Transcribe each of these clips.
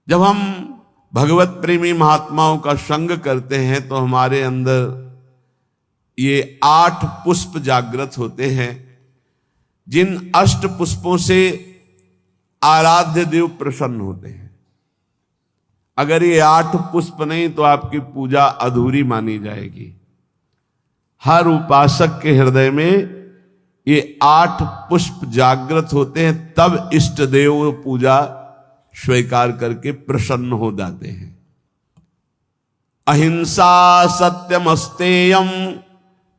जब हम भगवत प्रेमी महात्माओं का संग करते हैं तो हमारे अंदर ये 8 पुष्प जागृत होते हैं, जिन 8 पुष्पों से आराध्य देव प्रसन्न होते हैं। अगर ये 8 पुष्प नहीं तो आपकी पूजा अधूरी मानी जाएगी। हर उपासक के हृदय में ये 8 पुष्प जागृत होते हैं, तब इष्ट देव पूजा स्वीकार करके प्रसन्न हो जाते हैं। अहिंसा सत्यमस्तेयम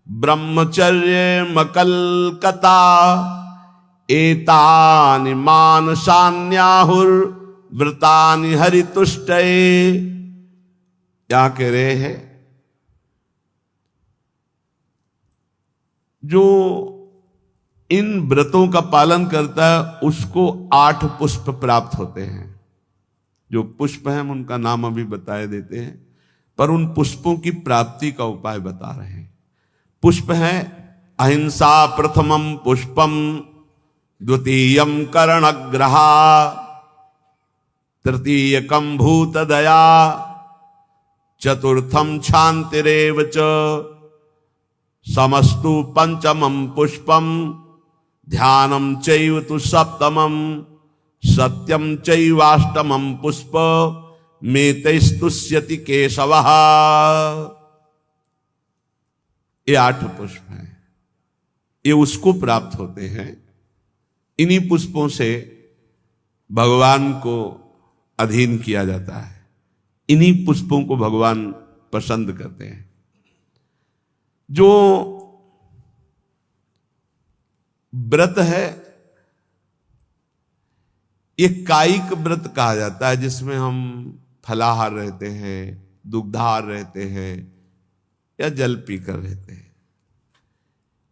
ब्रह्मचर्य मकलकता एतानि मानसान्याहुर व्रतानि हरितुष्टये। क्या कह रहे हैं? जो इन व्रतों का पालन करता है उसको 8 पुष्प प्राप्त होते हैं। जो पुष्प हैं हम उनका नाम अभी बताए देते हैं, पर उन पुष्पों की प्राप्ति का उपाय बता रहे हैं। पुष्प है अहिंसा प्रथमम पुष्पम, द्वितीयम कर्णग्रहा, तृतीयकम भूत दया, चतुर्थम शांतिरेव च, समस्तु पंचमम पुष्पम, ध्यानम चैव तु सप्तमम, सत्यम चैवाष्टमम पुष्प, मेतैस्तुष्यति केशवः। ये 8 पुष्प हैं, ये उसको प्राप्त होते हैं। इन्हीं पुष्पों से भगवान को अधीन किया जाता है, इन्हीं पुष्पों को भगवान पसंद करते हैं। जो व्रत है ये कायिक व्रत कहा जाता है, जिसमें हम फलाहार रहते हैं, दुग्धाहार रहते हैं या जल पीकर रहते हैं।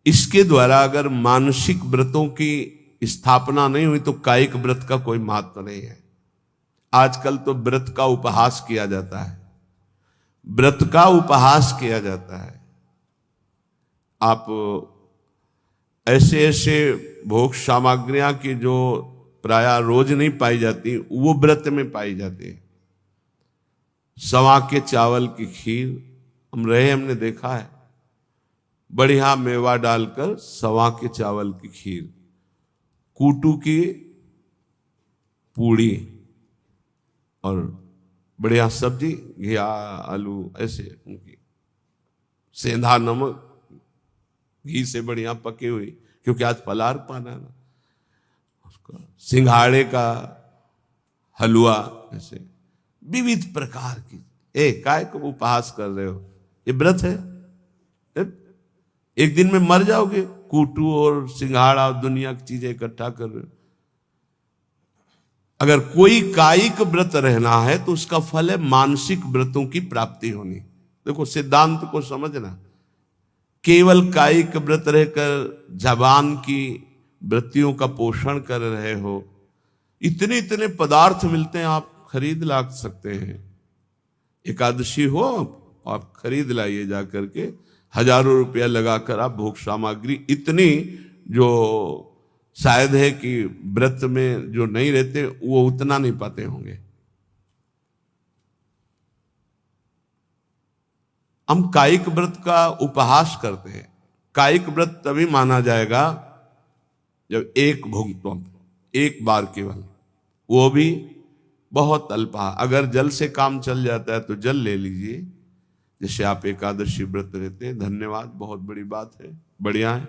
इसके द्वारा अगर मानसिक व्रतों की स्थापना नहीं हुई तो कायिक व्रत का कोई महत्व नहीं है। आजकल तो व्रत का उपहास किया जाता है, व्रत का उपहास किया जाता है। आप ऐसे ऐसे भोग सामग्रियां की जो प्रायः रोज नहीं पाई जाती वो व्रत में पाई जाती है। सवा के चावल की खीर हमने देखा है, बढ़िया मेवा डालकर सवा के चावल की खीर, कूटू की पूड़ी और बढ़िया सब्जी, घिया आलू, ऐसे उनकी सेंधा नमक घी से बढ़िया पकी हुई, क्योंकि आज फलाहार पाना है ना, उसका सिंघाड़े का हलवा, ऐसे विविध प्रकार की। काय को उपहास कर रहे हो? ये व्रत है? एक दिन में मर जाओगे, कूटू और सिंघाड़ा दुनिया की चीजें इकट्ठा कर रहे हो। अगर कोई कायिक व्रत रहना है तो उसका फल है मानसिक व्रतों की प्राप्ति होनी। देखो सिद्धांत को समझना, केवल कायिक व्रत रहकर जबान की वृत्तियों का पोषण कर रहे हो, इतने इतने पदार्थ मिलते हैं, आप खरीद ला सकते हैं। एकादशी हो आप खरीद लाइए, जा करके हजारों रुपया लगाकर आप भोग सामग्री, इतनी जो शायद है कि व्रत में जो नहीं रहते वो उतना नहीं पाते होंगे। हम कायिक व्रत का उपहास करते हैं। कायिक व्रत तभी माना जाएगा जब एक भोग, एक बार केवल, वो भी बहुत अल्पा। अगर जल से काम चल जाता है तो जल ले लीजिए, जैसे आप एकादशी व्रत रहते हैं। धन्यवाद, बहुत बड़ी बात है, बढ़िया है।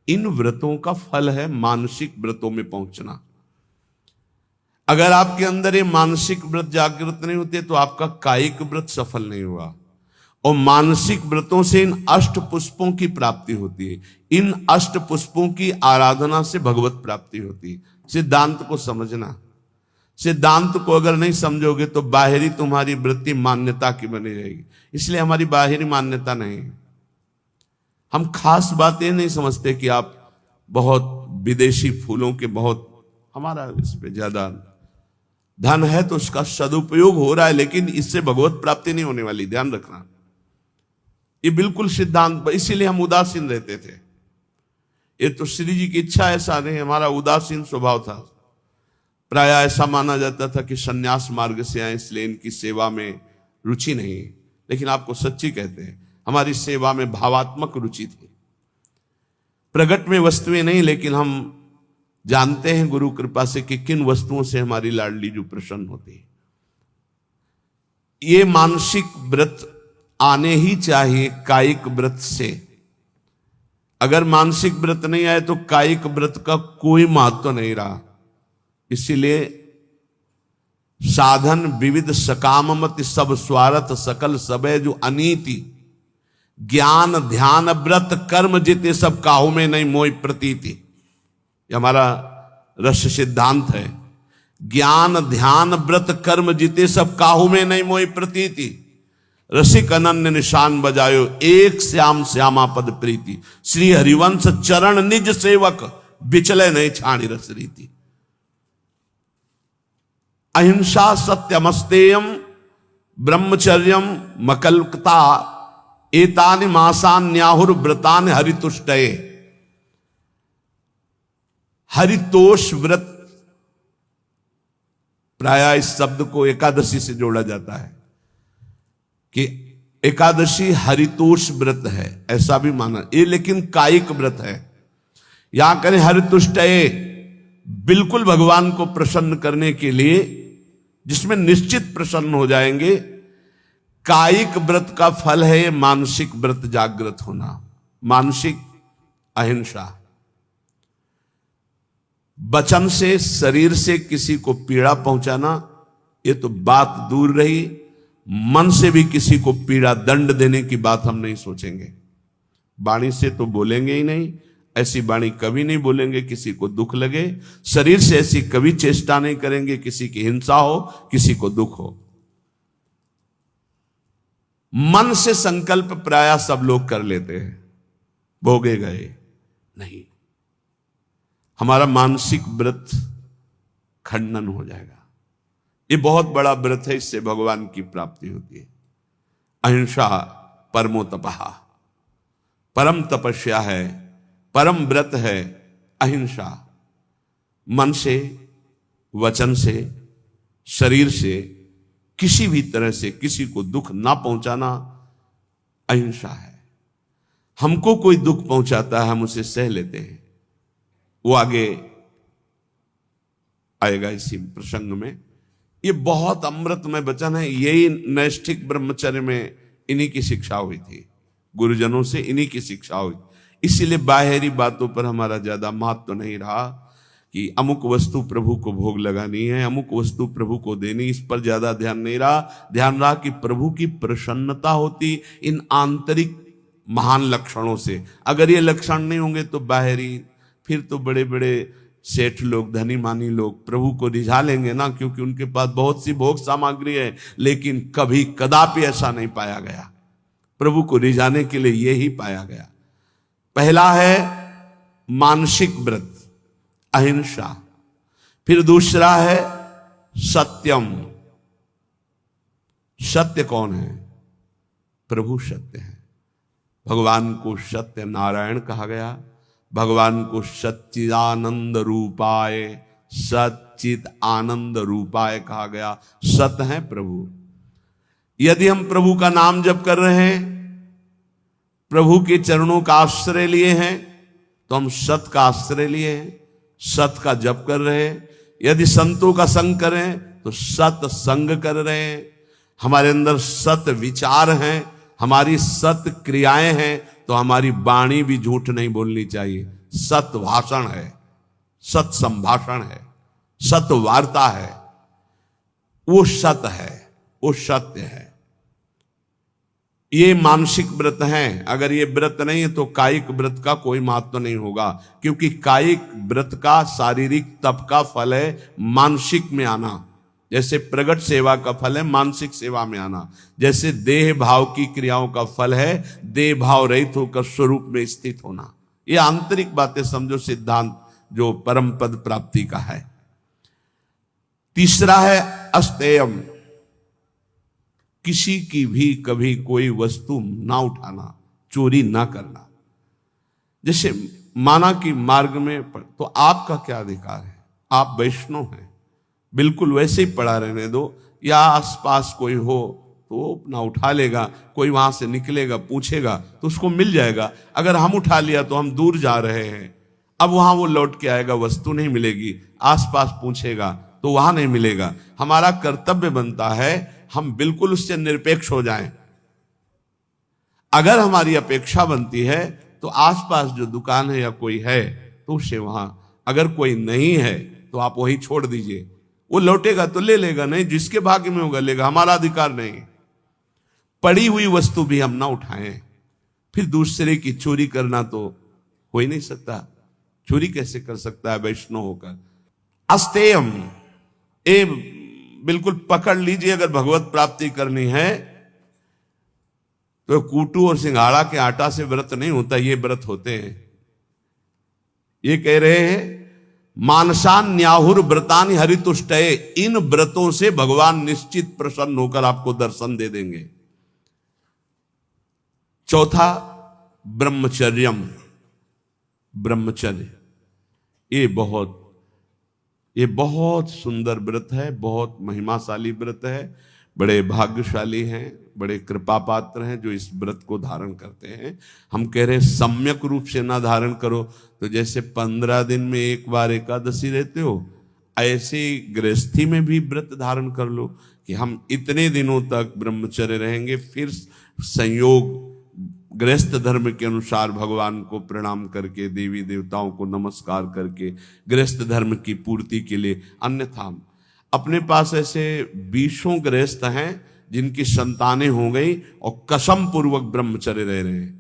इन व्रतों का फल है मानसिक व्रतों में पहुंचना। अगर आपके अंदर ये मानसिक व्रत जागृत नहीं होते तो आपका कायिक व्रत सफल नहीं हुआ। और मानसिक व्रतों से इन 8 पुष्पों की प्राप्ति होती है। इन 8 पुष्पों की आराधना से भगवत प्राप्ति होती है। सिद्धांत को समझना, सिद्धांत को अगर नहीं समझोगे तो बाहरी तुम्हारी वृत्ति मान्यता की बनी रहेगी। इसलिए हमारी बाहरी मान्यता नहीं है। हम खास बातें नहीं समझते कि आप बहुत विदेशी फूलों के बहुत, हमारा इस पे ज्यादा धन है तो उसका सदुपयोग हो रहा है, लेकिन इससे भगवत प्राप्ति नहीं होने वाली, ध्यान रखना। ये बिल्कुल सिद्धांत, इसीलिए हम उदासीन रहते थे। ये तो श्री जी की इच्छा, ऐसा नहीं, हमारा उदासीन स्वभाव था। प्राय ऐसा माना जाता था कि सन्यास मार्ग से आए इसलिए इनकी सेवा में रुचि नहीं है, लेकिन आपको सच्ची कहते हैं, हमारी सेवा में भावात्मक रुचि थी। प्रगट में वस्तुएं नहीं, लेकिन हम जानते हैं गुरु कृपा से कि किन वस्तुओं से हमारी लाडली जो प्रसन्न होती है। ये मानसिक व्रत आने ही चाहिए कायिक व्रत से। अगर मानसिक व्रत नहीं आए तो कायिक व्रत का कोई महत्व नहीं रहा। इसीलिए साधन विविध सकाममति सब स्वार्थ सकल सबे जो अनीति, ज्ञान ध्यान व्रत कर्म जिते सब काहू में नहीं मोई प्रतीति। ये हमारा रस सिद्धांत है। ज्ञान ध्यान व्रत कर्म जिते सब काहू में नहीं मोई प्रतीति। रसिक अनन्य निशान बजायो एक श्याम श्यामा पद प्रीति। श्री हरिवंश चरण निज सेवक बिचले नहीं छाणी रस रीति। अहिंसा सत्यमस्तेयम ब्रह्मचर्यम मकल्कता एतानि मासान्याहुर व्रतानि हरितुष्टये। हरितोष व्रत प्राय इस शब्द को एकादशी से जोड़ा जाता है कि एकादशी हरितोष व्रत है, ऐसा भी माना ये, लेकिन कायिक व्रत है। यहां करें हरितुष्टये, बिल्कुल भगवान को प्रसन्न करने के लिए, जिसमें निश्चित प्रसन्न हो जाएंगे। कायिक व्रत का फल है मानसिक व्रत जागृत होना, मानसिक अहिंसा। वचन से शरीर से किसी को पीड़ा पहुंचाना ये तो बात दूर रही, मन से भी किसी को पीड़ा दंड देने की बात हम नहीं सोचेंगे। वाणी से तो बोलेंगे ही नहीं, ऐसी वाणी कभी नहीं बोलेंगे किसी को दुख लगे। शरीर से ऐसी कभी चेष्टा नहीं करेंगे किसी की हिंसा हो, किसी को दुख हो। मन से संकल्प प्राय सब लोग कर लेते हैं, भोगे गए नहीं। हमारा मानसिक व्रत खंडन हो जाएगा। ये बहुत बड़ा व्रत है, इससे भगवान की प्राप्ति होती है। अहिंसा परमो तपः, परम तपस्या है, परम व्रत है अहिंसा। मन से, वचन से, शरीर से, किसी भी तरह से किसी को दुख ना पहुंचाना अहिंसा है। हमको कोई दुख पहुंचाता है, हम उसे सह लेते हैं। वो आगे आएगा इसी प्रसंग में। ये बहुत अमृतमय वचन है। यही नैष्ठिक ब्रह्मचर्य में इन्हीं की शिक्षा हुई थी, गुरुजनों से इन्हीं की शिक्षा हुई। इसीलिए बाहरी बातों पर हमारा ज्यादा महत्व नहीं रहा कि अमुक वस्तु प्रभु को भोग लगानी है, अमुक वस्तु प्रभु को देनी, इस पर ज्यादा ध्यान नहीं रहा। ध्यान रहा कि प्रभु की प्रसन्नता होती इन आंतरिक महान लक्षणों से। अगर ये लक्षण नहीं होंगे तो बाहरी, फिर तो बड़े बड़े सेठ लोग, धनी मानी लोग प्रभु को रिझा लेंगे ना, क्योंकि उनके पास बहुत सी भोग सामग्री है। लेकिन कभी कदापि ऐसा नहीं पाया गया। प्रभु को रिझाने के लिए यही पाया गया। पहला है मानसिक व्रत अहिंसा, फिर दूसरा है सत्यम। सत्य कौन है? प्रभु सत्य है। भगवान को सत्य नारायण कहा गया, भगवान को सच्चिदानंद रूपाय, सच्चित आनंद रूपाय कहा गया। सत है प्रभु। यदि हम प्रभु का नाम जप कर रहे हैं, प्रभु के चरणों का आश्रय लिए हैं, तो हम सत का आश्रय लिए हैं, सत का जप कर रहे हैं। यदि संतों का संग करें तो सत संग कर रहे हैं। हमारे अंदर सत विचार हैं, हमारी सत क्रियाएं हैं, तो हमारी वाणी भी झूठ नहीं बोलनी चाहिए। सत भाषण है, सत संभाषण है, सत वार्ता है, वो सत है, वो सत्य है। ये मानसिक व्रत हैं। अगर ये व्रत नहीं है तो कायिक व्रत का कोई महत्व नहीं होगा, क्योंकि कायिक व्रत का शारीरिक तप का फल है मानसिक में आना। जैसे प्रगट सेवा का फल है मानसिक सेवा में आना, जैसे देह भाव की क्रियाओं का फल है देह भाव रहित होकर स्वरूप में स्थित होना। ये आंतरिक बातें समझो, सिद्धांत जो परम पद प्राप्ति का है। तीसरा है अस्तेयम, किसी की भी कभी कोई वस्तु ना उठाना, चोरी ना करना। जैसे माना कि मार्ग में तो आपका क्या अधिकार है? आप वैष्णव हैं, बिल्कुल वैसे ही पड़ा रहने दो, या आसपास कोई हो तो अपना उठा लेगा, कोई वहां से निकलेगा पूछेगा तो उसको मिल जाएगा। अगर हम उठा लिया तो हम दूर जा रहे हैं, अब वहां वो लौट के आएगा, वस्तु नहीं मिलेगी, आसपास पूछेगा तो वहां नहीं मिलेगा। हमारा कर्तव्य बनता है हम बिल्कुल उससे निरपेक्ष हो जाएं। अगर हमारी अपेक्षा बनती है तो आसपास जो दुकान है या कोई है तो उससे वहां, अगर कोई नहीं है तो आप वही छोड़ दीजिए, वो लौटेगा तो ले लेगा, नहीं जिसके भाग्य में होगा लेगा, हमारा अधिकार नहीं। पड़ी हुई वस्तु भी हम ना उठाएं। फिर दूसरे की चोरी करना तो हो ही नहीं सकता, चोरी कैसे कर सकता है वैष्णव होकर। अस्तेयम, ए बिल्कुल पकड़ लीजिए, अगर भगवत प्राप्ति करनी है तो कूटू और सिंघाड़ा के आटा से व्रत नहीं होता, ये व्रत होते हैं। ये कह रहे हैं मानसान न्याहुर व्रतानि हरितुष्टये, इन व्रतों से भगवान निश्चित प्रसन्न होकर आपको दर्शन दे देंगे। चौथा ब्रह्मचर्यम, ब्रह्मचर्य, ये बहुत सुंदर व्रत है, बहुत महिमाशाली व्रत है। बड़े भाग्यशाली हैं, बड़े कृपा पात्र हैं जो इस व्रत को धारण करते हैं। हम कह रहे हैं सम्यक रूप से ना धारण करो तो जैसे 15 दिन में एक बार एकादशी रहते हो, ऐसे गृहस्थी में भी व्रत धारण कर लो कि हम इतने दिनों तक ब्रह्मचर्य रहेंगे, फिर संयोग गृहस्थ धर्म के अनुसार भगवान को प्रणाम करके, देवी देवताओं को नमस्कार करके गृहस्थ धर्म की पूर्ति के लिए। अन्यथा अपने पास ऐसे 20 गृहस्थ हैं जिनकी संतानें हो गई और कसम पूर्वक ब्रह्मचर्य रह रहे हैं,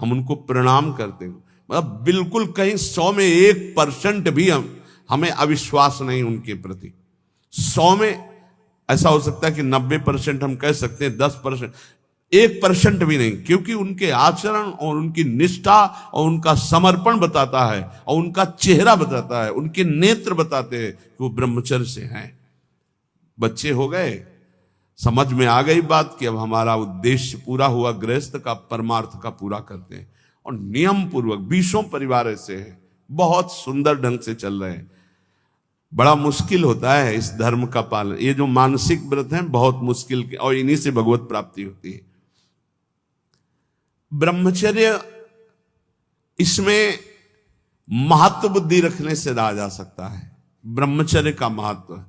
हम उनको प्रणाम करते हैं। मतलब बिल्कुल कहीं 100 में 1% भी हमें अविश्वास नहीं उनके प्रति। 100 में ऐसा हो सकता है कि 90% हम कह सकते हैं, 10%, 1% भी नहीं, क्योंकि उनके आचरण और उनकी निष्ठा और उनका समर्पण बताता है और उनका चेहरा बताता है, उनके नेत्र बताते हैं कि वो ब्रह्मचर्य से हैं। बच्चे हो गए, समझ में आ गई बात कि अब हमारा उद्देश्य पूरा हुआ, गृहस्थ का परमार्थ का पूरा करते हैं। और नियम पूर्वक 20 परिवार ऐसे हैं, बहुत सुंदर ढंग से चल रहे हैं। बड़ा मुश्किल होता है इस धर्म का पालन, ये जो मानसिक व्रत हैं बहुत मुश्किल के, और इन्हीं से भगवत प्राप्ति होती है। ब्रह्मचर्य, इसमें महत्व बुद्धि रखने से रहा जा सकता है। ब्रह्मचर्य का महत्व,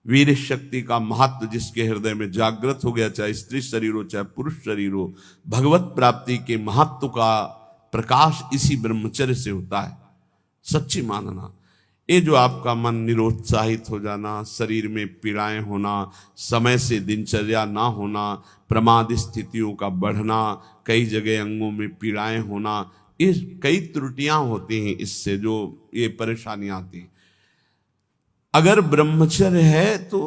वीर शक्ति का महत्व जिसके हृदय में जागृत हो गया, चाहे स्त्री शरीर हो चाहे पुरुष शरीर हो, भगवत प्राप्ति के महत्व का प्रकाश इसी ब्रह्मचर्य से होता है। सच्ची मानना, ये जो आपका मन निरुत्साहित हो जाना, शरीर में पीड़ाएं होना, समय से दिनचर्या ना होना, प्रमाद स्थितियों का बढ़ना, कई जगह अंगों में पीड़ाएं होना, ये कई त्रुटियां होती हैं, इससे जो ये परेशानियां आती हैं। अगर ब्रह्मचर्य है तो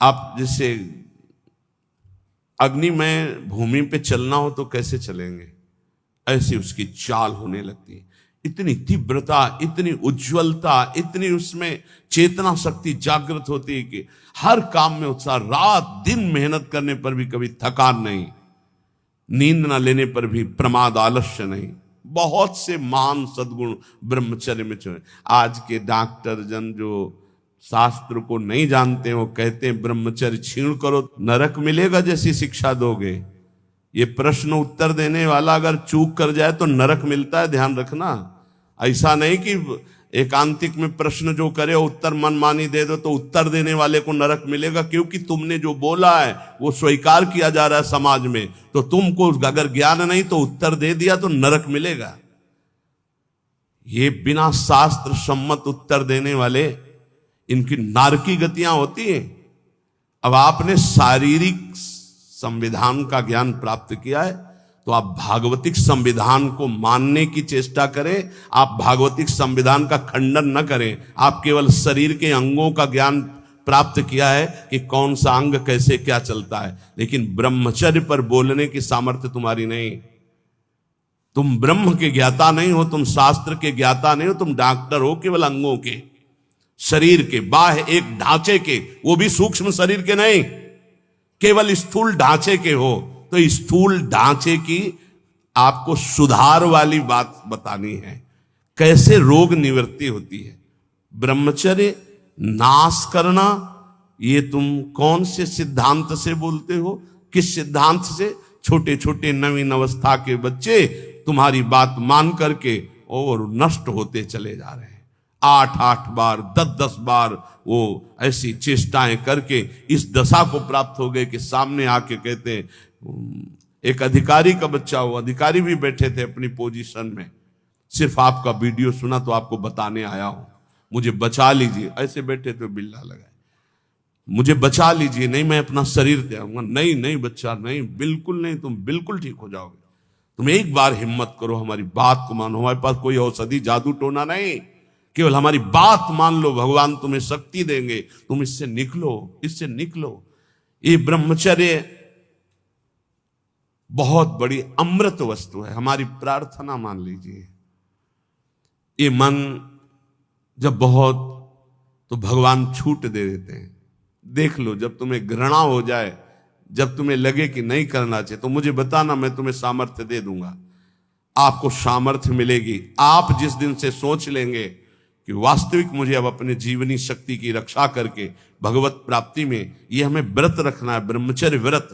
आप जैसे अग्नि में भूमि पे चलना हो तो कैसे चलेंगे, ऐसी उसकी चाल होने लगती है। इतनी तीव्रता, इतनी उज्ज्वलता, इतनी उसमें चेतना शक्ति जागृत होती है कि हर काम में उत्साह, रात दिन मेहनत करने पर भी कभी थकान नहीं, नींद ना लेने पर भी प्रमाद आलस्य नहीं। बहुत से महान सद्गुण ब्रह्मचर्य में चले। आज के डॉक्टर जन जो शास्त्र को नहीं जानते हैं, वो कहते हैं ब्रह्मचर्य छीण करो नरक मिलेगा जैसी शिक्षा दोगे। ये प्रश्न उत्तर देने वाला अगर चूक कर जाए तो नरक मिलता है, ध्यान रखना। ऐसा नहीं कि एकांतिक में प्रश्न जो करे उत्तर मनमानी दे दो तो उत्तर देने वाले को नरक मिलेगा, क्योंकि तुमने जो बोला है वो स्वीकार किया जा रहा है समाज में, तो तुमको अगर ज्ञान नहीं तो उत्तर दे दिया तो नरक मिलेगा। ये बिना शास्त्र सम्मत उत्तर देने वाले, इनकी नारकी गतियां होती हैं। अब आपने शारीरिक संविधान का ज्ञान प्राप्त किया है तो आप भागवतिक संविधान को मानने की चेष्टा करें। आप भागवतिक संविधान का खंडन न करें। आप केवल शरीर के अंगों का ज्ञान प्राप्त किया है कि कौन सा अंग कैसे क्या चलता है, लेकिन ब्रह्मचर्य पर बोलने की सामर्थ्य तुम्हारी नहीं। तुम ब्रह्म के ज्ञाता नहीं हो, तुम शास्त्र के ज्ञाता नहीं हो, तुम डॉक्टर हो केवल अंगों के, शरीर के, बाह्य एक ढांचे के, वो भी सूक्ष्म शरीर के नहीं, केवल स्थूल ढांचे के हो। तो स्थूल ढांचे की आपको सुधार वाली बात बतानी है, कैसे रोग निवृत्ति होती है। ब्रह्मचर्य नाश करना, ये तुम कौन से सिद्धांत से बोलते हो? किस सिद्धांत से? छोटे छोटे नवीन अवस्था के बच्चे तुम्हारी बात मान करके और नष्ट होते चले जा रहे हैं। 8-8 बार 10-10 बार वो ऐसी चेष्टाएं करके इस दशा को प्राप्त हो गए कि सामने आके कहते हैं, एक अधिकारी का बच्चा, वो अधिकारी भी बैठे थे अपनी पोजीशन में, सिर्फ आपका वीडियो सुना तो आपको बताने आया हूं, मुझे बचा लीजिए। ऐसे बैठे थे, बिल्ला लगाए, मुझे बचा लीजिए, नहीं मैं अपना शरीर दे आऊंगा। नहीं नहीं बच्चा, नहीं, बिल्कुल नहीं, तुम बिल्कुल ठीक हो जाओगे, तुम एक बार हिम्मत करो, हमारी बात को मानो, हमारे पास कोई औषधि जादू टोना नहीं, केवल हमारी बात मान लो, भगवान तुम्हें शक्ति देंगे, तुम इससे निकलो, इससे निकलो। ये ब्रह्मचर्य बहुत बड़ी अमृत वस्तु है, हमारी प्रार्थना मान लीजिए। ये मन जब बहुत, तो भगवान छूट दे देते हैं। देख लो, जब तुम्हें घृणा हो जाए, जब तुम्हें लगे कि नहीं करना चाहिए, तो मुझे बताना, मैं तुम्हें सामर्थ्य दे दूंगा। आपको सामर्थ्य मिलेगी। आप जिस दिन से सोच लेंगे कि वास्तविक मुझे अब अपने जीवनी शक्ति की रक्षा करके भगवत प्राप्ति में ये हमें व्रत रखना है, ब्रह्मचर्य व्रत,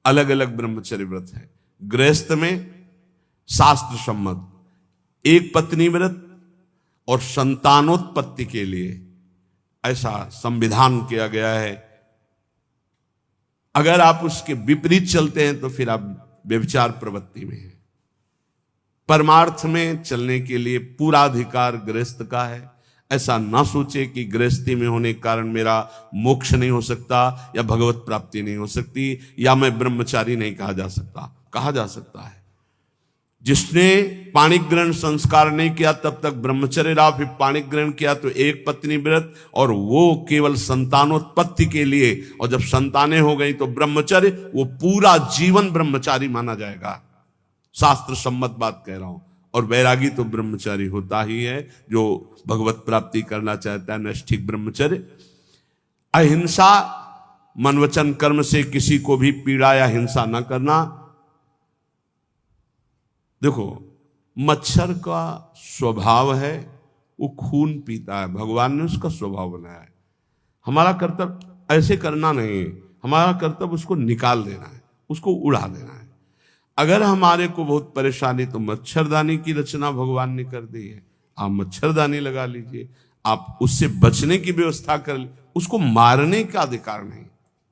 अलग अलग ब्रह्मचर्य व्रत है। गृहस्थ में शास्त्र सम्मत एक पत्नी व्रत और संतानोत्पत्ति के लिए ऐसा संविधान किया गया है। अगर आप उसके विपरीत चलते हैं तो फिर आप व्यभिचार प्रवृत्ति में हैं। परमार्थ में चलने के लिए पूरा अधिकार गृहस्थ का है। ऐसा ना सोचे कि गृहस्थी में होने के कारण मेरा मोक्ष नहीं हो सकता, या भगवत प्राप्ति नहीं हो सकती, या मैं ब्रह्मचारी नहीं कहा जा सकता। कहा जा सकता है। जिसने पाणिक ग्रहण संस्कार नहीं किया तब तक ब्रह्मचर्य रहा, फिर पाणिक ग्रहण किया तो एक पत्नी व्रत, और वो केवल संतानोत्पत्ति के लिए, और जब संतानें हो गई तो ब्रह्मचर्य, वो पूरा जीवन ब्रह्मचारी माना जाएगा। शास्त्र सम्मत बात कह रहा हूं। और वैरागी तो ब्रह्मचारी होता ही है, जो भगवत प्राप्ति करना चाहता है, नैष्ठिक ब्रह्मचर्य। अहिंसा, मन वचन कर्म से किसी को भी पीड़ा या हिंसा न करना। देखो, मच्छर का स्वभाव है वो खून पीता है, भगवान ने उसका स्वभाव बनाया है। हमारा कर्तव्य ऐसे करना नहीं है, हमारा कर्तव्य उसको निकाल देना है, उसको उड़ा देना है। अगर हमारे को बहुत परेशानी, तो मच्छरदानी की रचना भगवान ने कर दी है, आप मच्छरदानी लगा लीजिए, आप उससे बचने की व्यवस्था कर लीजिए, उसको मारने का अधिकार नहीं।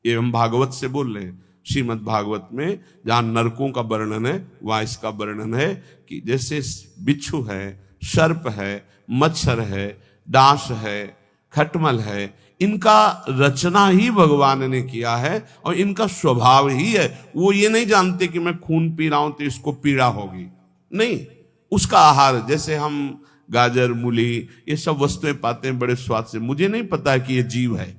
ये हम भागवत से बोल रहे हैं, श्रीमद् भागवत में जहां नरकों का वर्णन है, वहां इसका वर्णन है कि जैसे बिच्छू है, सर्प है, मच्छर है, डांस है, खटमल है, इनका रचना ही भगवान ने किया है और इनका स्वभाव ही है। वो ये नहीं जानते कि मैं खून पी रहा हूं तो इसको पीड़ा होगी, नहीं। उसका आहार, जैसे हम गाजर, मूली, ये सब वस्तुएं पाते हैं बड़े स्वाद से, मुझे नहीं पता है कि ये जीव है।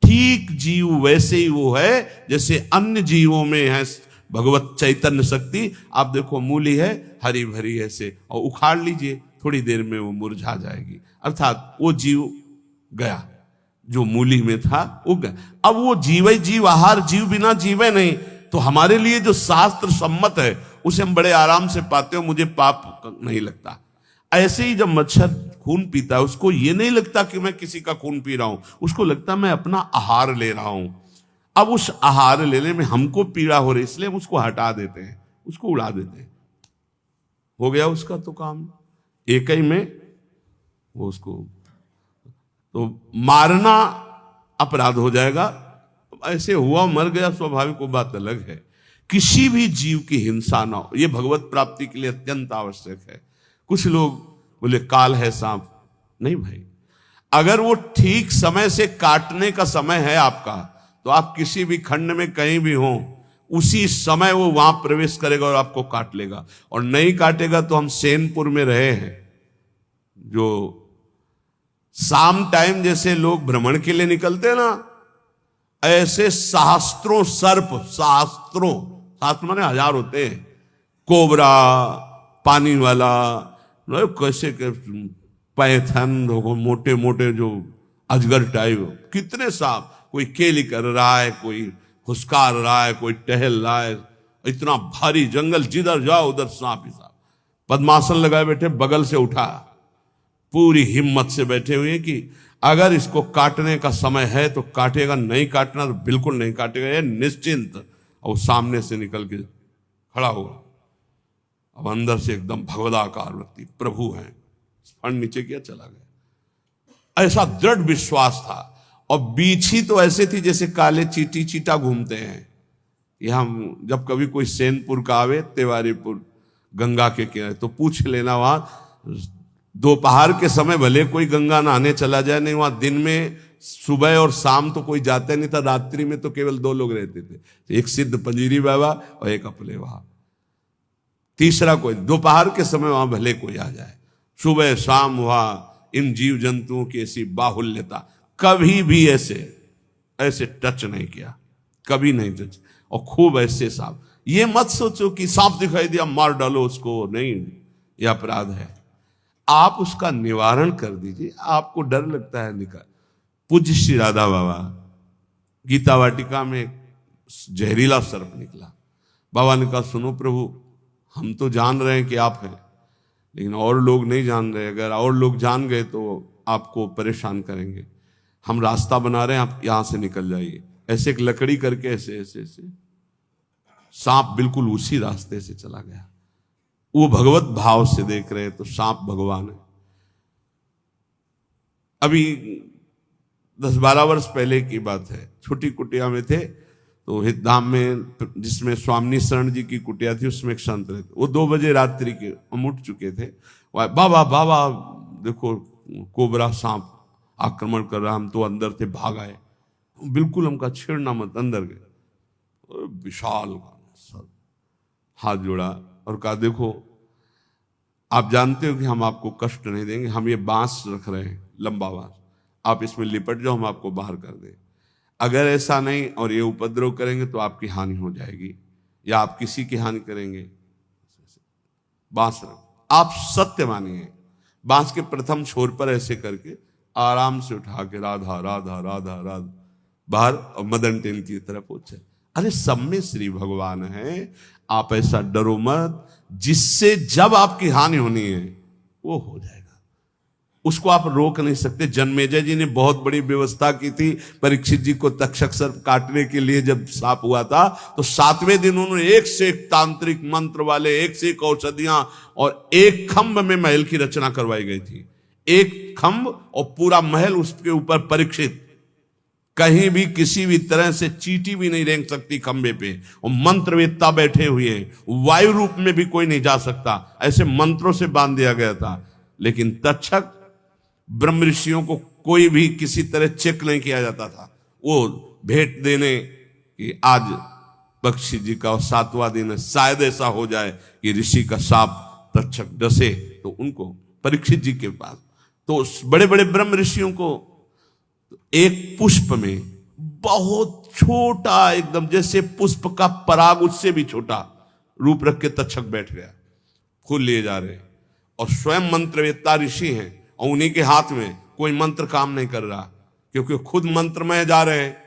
ठीक जीव वैसे ही वो है जैसे अन्य जीवों में है भगवत चैतन्य शक्ति। आप देखो, मूली है हरी भरी ऐसे, और उखाड़ लीजिए, थोड़ी देर में वो मुरझा जाएगी, अर्थात वो जीव गया, जो मूली में था वो गया। अब वो जीवे जीव, आहार जीव बिना जीवे नहीं। तो हमारे लिए जो शास्त्र सम्मत है उसे हम बड़े आराम से पाते हो, मुझे पाप नहीं लगता। ऐसे ही जब मच्छर खून पीता है, उसको ये नहीं लगता कि मैं किसी का खून पी रहा हूं, उसको लगता मैं अपना आहार ले रहा हूं। अब उस आहार लेने में हमको पीड़ा हो रही, इसलिए हम उसको हटा देते हैं, उसको उड़ा देते हैं। हो गया उसका तो काम, एक ही में वो उसको तो मारना अपराध हो जाएगा। ऐसे हुआ, मर गया, स्वाभाविक, वो बात अलग है। किसी भी जीव की हिंसा ना हो, यह भगवत प्राप्ति के लिए अत्यंत आवश्यक है। कुछ लोग बोले काल है सांप, नहीं भाई, अगर वो ठीक समय से काटने का समय है आपका, तो आप किसी भी खंड में कहीं भी हो, उसी समय वो वहां प्रवेश करेगा और आपको काट लेगा। और नहीं काटेगा तो हम सैनपुर में रहे हैं, जो शाम टाइम जैसे लोग भ्रमण के लिए निकलते हैं ना, ऐसे सहस्त्रों सर्प, शास्त्र माने हजार होते हैं, कोबरा, पानी वाला, कैसे पैथन, मोटे मोटे जो अजगर टाइप, कितने सांप, कोई केली कर रहा है, कोई फुसकार रहा है, कोई टहल रहा है। इतना भारी जंगल, जिधर जाओ उधर सांप ही सांप। पद्मासन लगाए बैठे, बगल से उठा, पूरी हिम्मत से बैठे हुए कि अगर इसको काटने का समय है तो काटेगा, नहीं काटना तो बिल्कुल नहीं काटेगा, ये निश्चिंत। और सामने से निकल के खड़ा हुआ। अब अंदर से एकदम भगवदाकार व्यक्ति प्रभु हैं, फंड नीचे किया, चला गया। ऐसा दृढ़ विश्वास था। और बीछी तो ऐसे थी जैसे काले चीटी चीटा घूमते हैं। कि हम जब कभी कोई सैनपुर का आवे, तिवारीपुर गंगा के किनारे, तो पूछ लेना, वहां दोपहर के समय भले कोई गंगा नहाने चला जाए, नहीं वहां दिन में सुबह और शाम तो कोई जाता नहीं था, रात्रि में तो केवल 2 लोग रहते थे, एक सिद्ध पंजीरी बाबा और एक अपले वहां, तीसरा कोई। दोपहर के समय वहां भले कोई आ जाए, सुबह शाम वहां इन जीव जंतुओं की ऐसी बाहुल्यता, कभी भी ऐसे टच नहीं किया, कभी नहीं टच। और खूब ऐसे सांप, ये मत सोचो कि सांप दिखाई दिया मार डालो उसको, नहीं, यह अपराध है। आप उसका निवारण कर दीजिए। आपको डर लगता है निकाल। पूज्य श्री राधा बाबा गीता वाटिका में जहरीला सर्प निकला। बाबा ने कहा, सुनो प्रभु, हम तो जान रहे हैं कि आप हैं, लेकिन और लोग नहीं जान रहे। अगर और लोग जान गए तो आपको परेशान करेंगे। हम रास्ता बना रहे हैं, आप यहां से निकल जाइए। ऐसे एक लकड़ी करके ऐसे ऐसे ऐसे सांप बिल्कुल उसी रास्ते से चला गया। वो भगवत भाव से देख रहे हैं तो सांप भगवान है। अभी 10-12 वर्ष पहले की बात है, छोटी कुटिया में थे तो हितधाम में, जिसमें स्वामी शरण जी की कुटिया थी, उसमें एक संत रहते। वो 2 बजे रात्रि के हम उठ चुके थे। बाबा बाबा देखो कोबरा सांप आक्रमण कर रहा। हम तो अंदर थे, भाग आए। बिल्कुल हमका छेड़ना मत, अंदर गए। विशाल हाथ जोड़ा और कहा, देखो आप जानते हो कि हम आपको कष्ट नहीं देंगे, हम ये बांस रख रहे हैं, लंबा बांस, आप इसमें लिपट जाओ, हम आपको बाहर कर दें। अगर ऐसा नहीं और ये उपद्रव करेंगे तो आपकी हानि हो जाएगी या आप किसी की हानि करेंगे। बांस रख, आप सत्य मानिए। बांस के प्रथम छोर पर ऐसे करके आराम से उठा के राधा राधा राधा राधा बाहर, और मदन टेन की तरफ पहुंचे। अरे सब में श्री भगवान है, आप ऐसा डरो मत। जिससे जब आपकी हानि होनी है वो हो जाएगा, उसको आप रोक नहीं सकते। जन्मेजय जी ने बहुत बड़ी व्यवस्था की थी परीक्षित जी को तक्षक सर्प काटने के लिए। जब सांप हुआ था तो 7वें दिन उन्होंने एक से एक तांत्रिक मंत्र वाले, एक से एक औषधियां, और एक खंभ में महल की रचना करवाई गई थी। एक खंभ और पूरा महल, उसके ऊपर परीक्षित, कहीं भी किसी भी तरह से चींटी भी नहीं रेंग सकती खंबे पे, और मंत्रवेत्ता बैठे हुए हैं, वायु रूप में भी कोई नहीं जा सकता, ऐसे मंत्रों से बांध दिया गया था। लेकिन तक्षक ब्रह्म ऋषियों को कोई भी किसी तरह चेक नहीं किया जाता था। वो भेंट देने कि आज पक्षी जी का 7वां दिन है, शायद ऐसा हो जाए कि ऋषि का साप तक्षक डसे तो उनको, परीक्षित जी के पास तो बड़े बड़े ब्रह्म ऋषियों को एक पुष्प में बहुत छोटा, एकदम जैसे पुष्प का पराग उससे भी छोटा रूप रख के तक्षक बैठ गया। फूल लिए जा रहे और स्वयं मंत्रवेत्ता ऋषि हैं और उन्हीं के हाथ में कोई मंत्र काम नहीं कर रहा, क्योंकि खुद मंत्र में जा रहे हैं।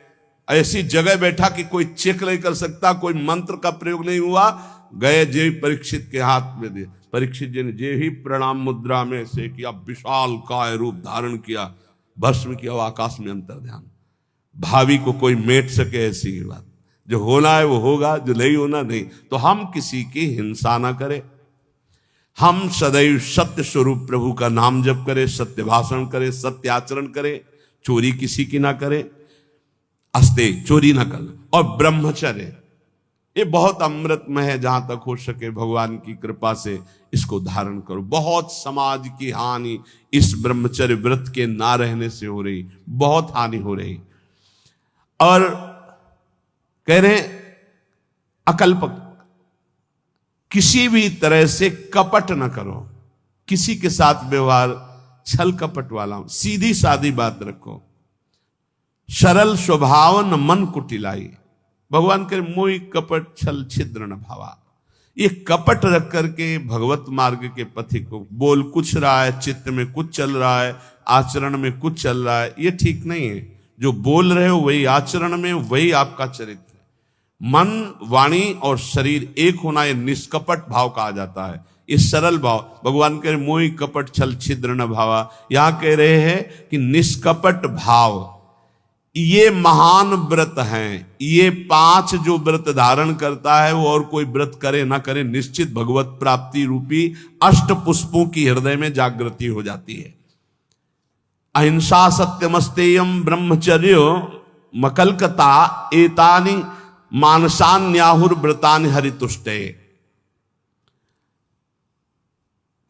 ऐसी जगह बैठा कि कोई चेक नहीं कर सकता, कोई मंत्र का प्रयोग नहीं हुआ। गए जे परीक्षित के हाथ में दे, परीक्षित जी ने जे ही प्रणाम मुद्रा में से किया, विशाल काय रूप धारण किया, भस्म किया, आकाश में अंतर ध्यान। भावी को कोई मेट सके ऐसी बात, जो होना है वो होगा, जो नहीं होना नहीं। तो हम किसी की हिंसा ना करें, हम सदैव सत्य स्वरूप प्रभु का नाम जप करें, सत्य भाषण करें, सत्य आचरण करें, चोरी किसी की ना करें, अस्ते चोरी ना करें, और ब्रह्मचर्य ये बहुत अमृतमय है। जहां तक हो सके भगवान की कृपा से इसको धारण करो। बहुत समाज की हानि इस ब्रह्मचर्य व्रत के ना रहने से हो रही, बहुत हानि हो रही। और कह रहे अकल्पक, किसी भी तरह से कपट न करो, किसी के साथ व्यवहार छल कपट वाला, सीधी सादी बात रखो। सरल स्वभाव न मन कुटिलाई, भगवान करे मोहि कपट छल छिद्र न भावा। ये कपट रख करके भगवत मार्ग के पथिक को, बोल कुछ रहा है, चित्त में कुछ चल रहा है, आचरण में कुछ चल रहा है, ये ठीक नहीं है। जो बोल रहे हो वही आचरण में, वही आपका चरित्र है। मन, वाणी और शरीर एक होना, ये निष्कपट भाव कहा जाता है। ये सरल भाव। भगवान कह रहे मोहि कपट छल छिद्र न भावा, यहां कह रहे हैं कि निष्कपट भाव ये महान व्रत हैं। ये 5 जो व्रत धारण करता है वो और कोई व्रत करे ना करे, निश्चित भगवत प्राप्ति रूपी अष्ट पुष्पों की हृदय में जागृति हो जाती है। अहिंसा सत्यमस्तेयम ब्रह्मचर्य मकलकता एतानि मानसान्याहुर व्रतानि हरितुष्टे।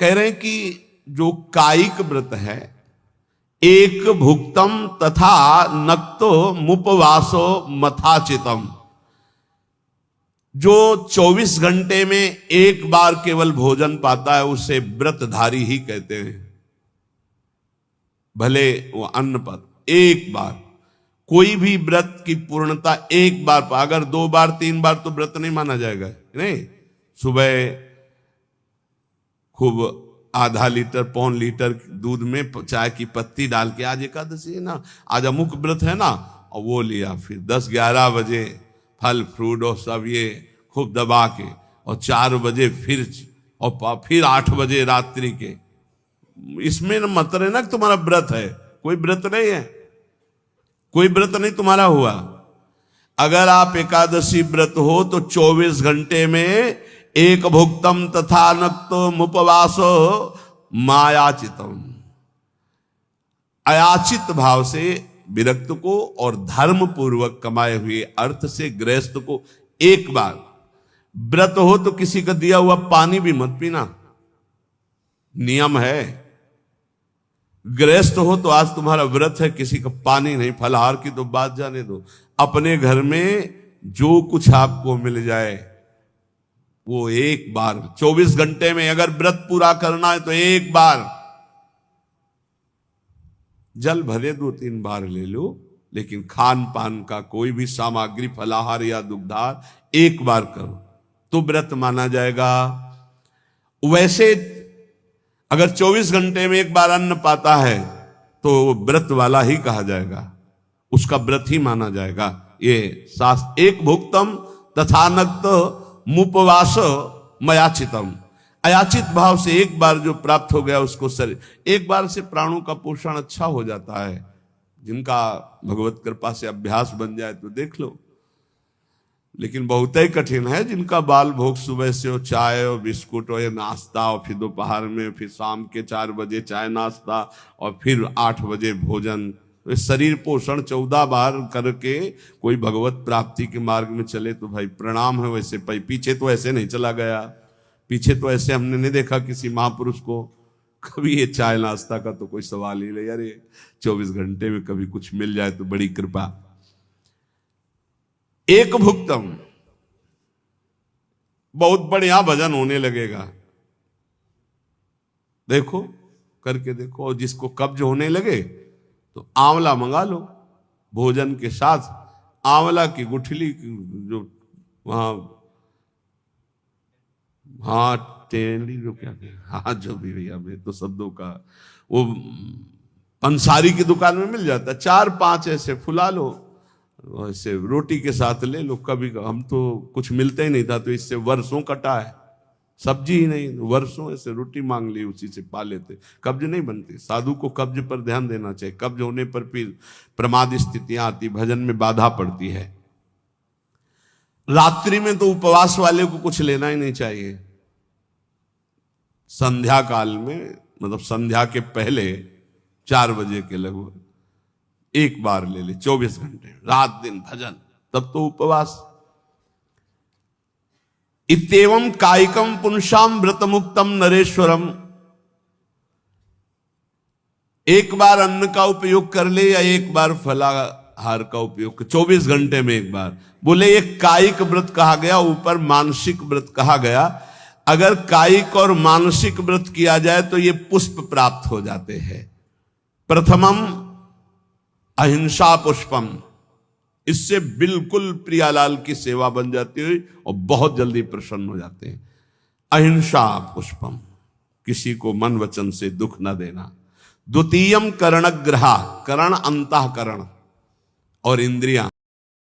कह रहे हैं कि जो कायिक व्रत है, एक भुक्तम तथा नक्तो मुपवासो मथाचितम, जो 24 घंटे में एक बार केवल भोजन पाता है उसे व्रतधारी ही कहते हैं। भले वो अन्न पर एक बार, कोई भी व्रत की पूर्णता एक बार पा, अगर 2 बार 3 बार तो व्रत नहीं माना जाएगा। नहीं, सुबह खूब आधा लीटर 1.25 लीटर दूध में चाय की पत्ती डाल के, आज एकादशी है ना, आज अमुक व्रत है ना, और वो लिया। फिर 10-11 बजे फल फ्रूट और सब ये खूब दबा के, और 4 बजे फिर 8 बजे रात्रि के। इसमें मत है ना कि तुम्हारा व्रत है, कोई व्रत नहीं है, कोई व्रत नहीं तुम्हारा हुआ। अगर आप एकादशी व्रत हो तो 24 घंटे में एक भुक्तम तथा नक्तो मुपवासो मायाचितम, अयाचित भाव से विरक्त को और धर्म पूर्वक कमाए हुए अर्थ से गृहस्थ को एक बार, व्रत हो तो किसी का दिया हुआ पानी भी मत पीना, नियम है। गृहस्थ हो तो आज तुम्हारा व्रत है, किसी का पानी नहीं, फलाहार की तो बात जाने दो। अपने घर में जो कुछ आपको मिल जाए वो एक बार 24 घंटे में अगर व्रत पूरा करना है तो एक बार, जल भले 2-3 बार ले लो, लेकिन खान पान का कोई भी सामग्री फलाहार या दुग्धार एक बार करो तो व्रत माना जाएगा। वैसे अगर 24 घंटे में एक बार अन्न पाता है तो व्रत वाला ही कहा जाएगा, उसका व्रत ही माना जाएगा। ये शास्त्र एक भुक्तम तथा नक्त मुपवास मयाचितम, अयाचित भाव से एक बार जो प्राप्त हो गया उसको शरीर, एक बार से प्राणों का पोषण अच्छा हो जाता है। जिनका भगवत कृपा से अभ्यास बन जाए तो देख लो, लेकिन बहुत ही कठिन है जिनका बाल भोग सुबह से हो चाय और बिस्कुट और नाश्ता, और फिर दोपहर में, फिर शाम के 4 बजे चाय नाश्ता, और फिर 8 बजे भोजन। तो शरीर पोषण 14 बार करके कोई भगवत प्राप्ति के मार्ग में चले तो भाई प्रणाम है। वैसे पीछे तो ऐसे नहीं चला गया, पीछे तो ऐसे हमने नहीं देखा किसी महापुरुष को कभी ये चाय नाश्ता का तो कोई सवाल ही नहीं। अरे 24 घंटे में कभी कुछ मिल जाए तो बड़ी कृपा। एक भुक्तम, बहुत बढ़िया भजन होने लगेगा, देखो करके देखो। और जिसको कब्ज होने लगे तो आंवला मंगा लो, भोजन के साथ आंवला की गुठली जो वहां, हाँ टेंडी जो क्या हाँ जो भी भैया, मैं तो शब्दों का, वो अंसारी की दुकान में मिल जाता है। 4-5 ऐसे फुला लो, ऐसे रोटी के साथ ले लो। कभी हम तो कुछ मिलते ही नहीं था तो इससे वर्षों कटा है, सब्जी ही नहीं, वर्षों ऐसे रोटी मांग ली, उसी से पा लेते। कब्ज नहीं बनती। साधु को कब्ज पर ध्यान देना चाहिए, कब्ज होने पर फिर प्रमाद स्थितियां आती, भजन में बाधा पड़ती है। रात्रि में तो उपवास वाले को कुछ लेना ही नहीं चाहिए। संध्या काल में, मतलब संध्या के पहले 4 बजे के लगभग एक बार ले ले, 24 घंटे रात दिन भजन, तब तो उपवास। इत्येवं कायिकम पुंसाम व्रत मुक्तम नरेश्वरम, एक बार अन्न का उपयोग कर ले या एक बार फलाहार का उपयोग, 24 घंटे में एक बार। बोले ये कायिक व्रत कहा गया, ऊपर मानसिक व्रत कहा गया। अगर कायिक और मानसिक व्रत किया जाए तो ये पुष्प प्राप्त हो जाते हैं। प्रथमम अहिंसा पुष्पम, इससे बिल्कुल प्रियालाल की सेवा बन जाती है और बहुत जल्दी प्रसन्न हो जाते हैं। अहिंसा पुष्पम, किसी को मन वचन से दुख न देना। द्वितीयम कर्णग्रहा, करण अंतःकरण और इंद्रियां,